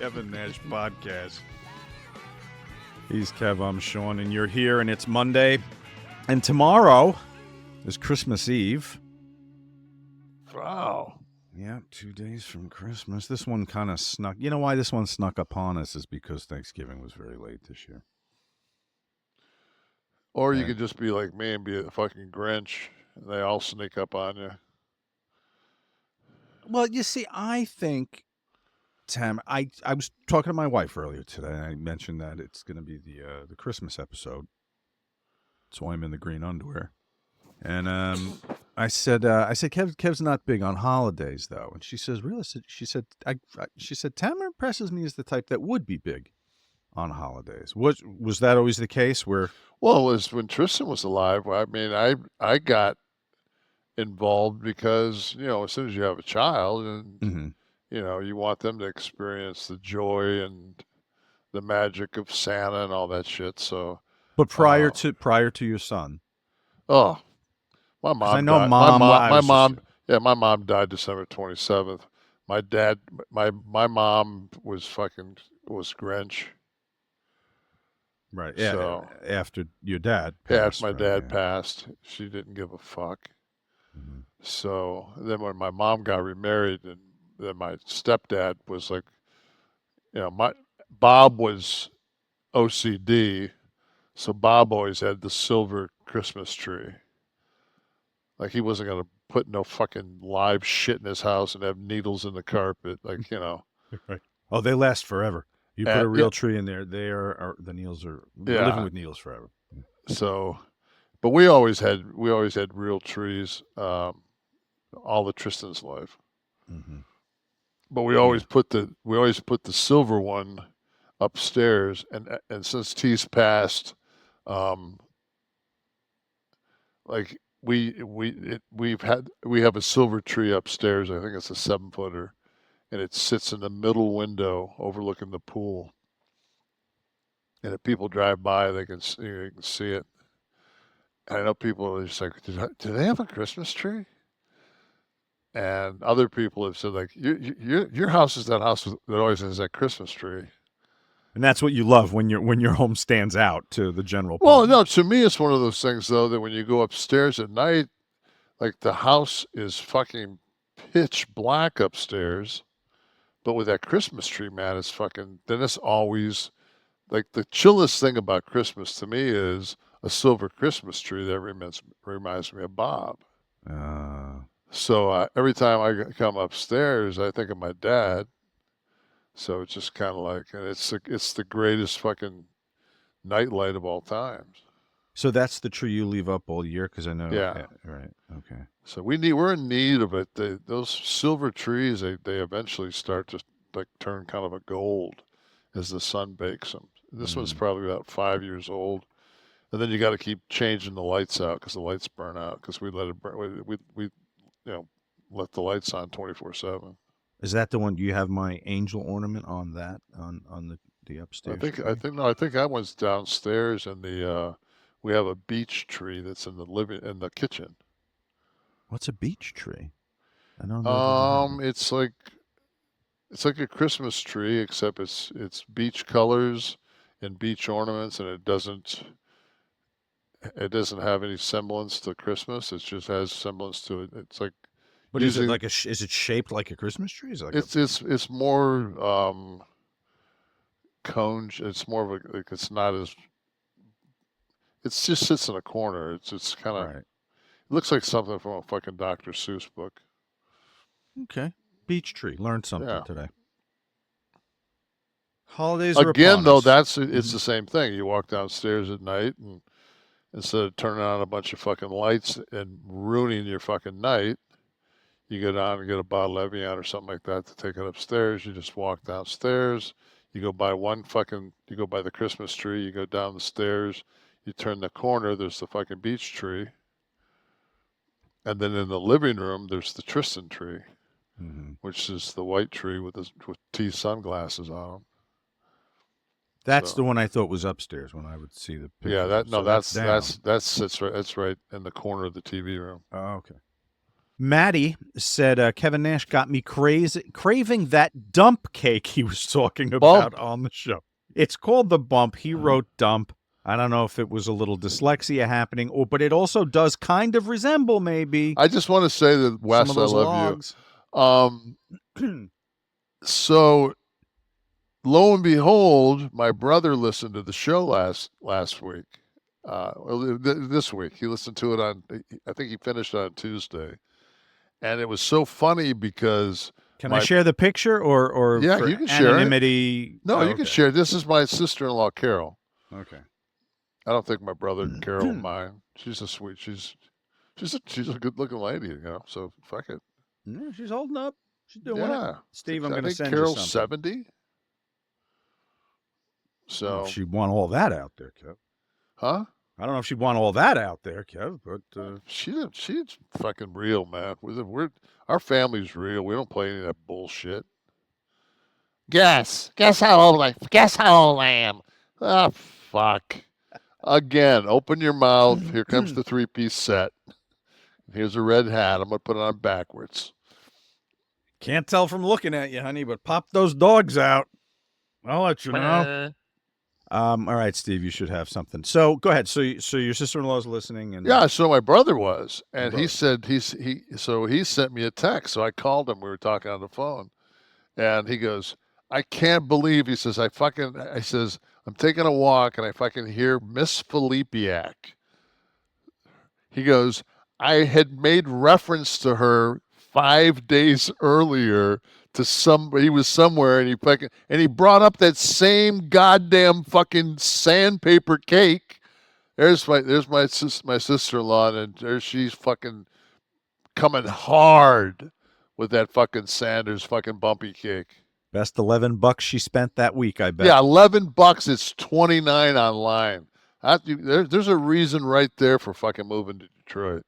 Kevin Nash podcast. He's Kev, I'm Sean, and you're here, and it's Monday. And tomorrow is Christmas Eve. Wow. Yeah, 2 days from Christmas. This one kind of snuck. You know why this one snuck upon us is because Thanksgiving was very late this year. Or you could just be like me and be a fucking Grinch, and they all sneak up on you. Well, you see, I think, Tam, I was talking to my wife earlier today, and I mentioned that it's going to be the Christmas episode. So I'm in the green underwear. And I said, Kev's not big on holidays, though. And she says, really? She said, Tamara impresses me as the type that would be big on holidays. Was that always the case? Where? Well, it was when Tristan was alive. I mean, I got involved because, as soon as you have a child and, you want them to experience the joy and the magic of Santa and all that shit. So, but prior to your son. Oh, my mom. I know died. mom. My mom died December 27th. My dad, my mom was Grinch. Right. Yeah. So, after your dad after passed. my dad passed, she didn't give a fuck. Mm-hmm. So then when my mom got remarried, and then my stepdad was like, Bob was OCD, so Bob always had the silver Christmas tree. Like he wasn't gonna put no fucking live shit in his house and have needles in the carpet, Right. Oh, they last forever. You put a real tree in there, the needles are living with needles forever. So, but we always had real trees, all of Tristan's life. Mm-hmm. But we always put the silver one upstairs, and since T's passed, like we have a silver tree upstairs. I think it's a 7-footer, and it sits in the middle window overlooking the pool. And if people drive by, they can see it. And I know people are just like, do they have a Christmas tree? And other people have said, like, your house is that house that always has that Christmas tree. And that's what you love when your home stands out to the general public. Well, no, to me, it's one of those things, though, that when you go upstairs at night, like the house is fucking pitch black upstairs. But with that Christmas tree, man, then it's always, like, the chillest thing about Christmas to me is a silver Christmas tree that reminds me of Bob. So every time I come upstairs, I think of my dad. So it's just kind of like, and it's the greatest fucking nightlight of all times. So that's the tree you leave up all year, because I know. Yeah. Right. Okay. So we're in need of it. Those silver trees, they eventually start to like turn kind of a gold as the sun bakes them. This one's probably about 5 years old, and then you got to keep changing the lights out because the lights burn out because we let it burn. We let the lights on 24/7. Is that the one? Do you have my angel ornament on that on the upstairs? I think that one's downstairs, and we have a beech tree that's in the kitchen. What's a beech tree? I don't know. It's like a Christmas tree, except it's beech colors and beech ornaments, and it doesn't have any semblance to Christmas. It just has semblance to it. It's like. But is it like is it shaped like a Christmas tree? Is it like it's more cone. It's more of a, like, it's not as. It just sits in a corner. It's kind of. Right. It looks like something from a fucking Dr. Seuss book. Okay, beech tree. Learned something today. Holidays are again, though. Us. It's the same thing. You walk downstairs at night, and instead of turning on a bunch of fucking lights and ruining your fucking night, you go down and get a bottle of Evian or something like that to take it upstairs. You just walk downstairs. You go by the Christmas tree. You go down the stairs. You turn the corner. There's the fucking beech tree. And then in the living room, there's the Tristan tree, which is the white tree with T sunglasses on them. That's the one I thought was upstairs when I would see the picture. Yeah, that's right in the corner of the TV room. Oh, okay. Maddie said Kevin Nash got me craving that dump cake he was talking about Bump. on the show. It's called the bump. He wrote dump. I don't know if it was a little dyslexia happening, but it also does kind of resemble maybe I just want to say that, some Wes, of I those love logs. you. So lo and behold, my brother listened to the show last week. This week he listened to it on. I think he finished on Tuesday, and it was so funny because Can I my share the picture or yeah, for you can share it. anonymity? No, Oh, you can okay. share. This is my sister-in-law, Carol. Okay. I don't think my brother Carol will mind. She's a sweet. She's a good-looking lady, you know. So fuck it. Yeah, she's holding up. She's doing it. Yeah, Steve, I'm I going to think send you Carol's something. 70. I don't know if So, she'd want all that out there, Kev. huh? I don't know if she'd want all that out there, Kev, but She's fucking real, man. Our family's real. We don't play any of that bullshit. Guess how old I am. Ah, fuck. Again, open your mouth. Here comes the three-piece set. Here's a red hat. I'm gonna put it on backwards. can't tell from looking at you, honey, but pop those dogs out. I'll let you know. All right, Steve, you should have something. So go ahead. So your sister-in-law's listening, and Yeah, so my brother was, Your and brother. he said he sent me a text. So I called him. We were talking on the phone, and he goes, "I can't believe," he says, I says, "I'm taking a walk and I fucking hear Miss Felipiak." He goes, "I had made reference to her 5 days earlier to he was somewhere and he brought up that same goddamn fucking sandpaper cake." My sister-in-law, and there she's fucking coming hard with that fucking Sanders fucking bumpy cake. Best $11 she spent that week, I bet. Yeah, $11. It's 29 online. There's a reason right there for fucking moving to Detroit.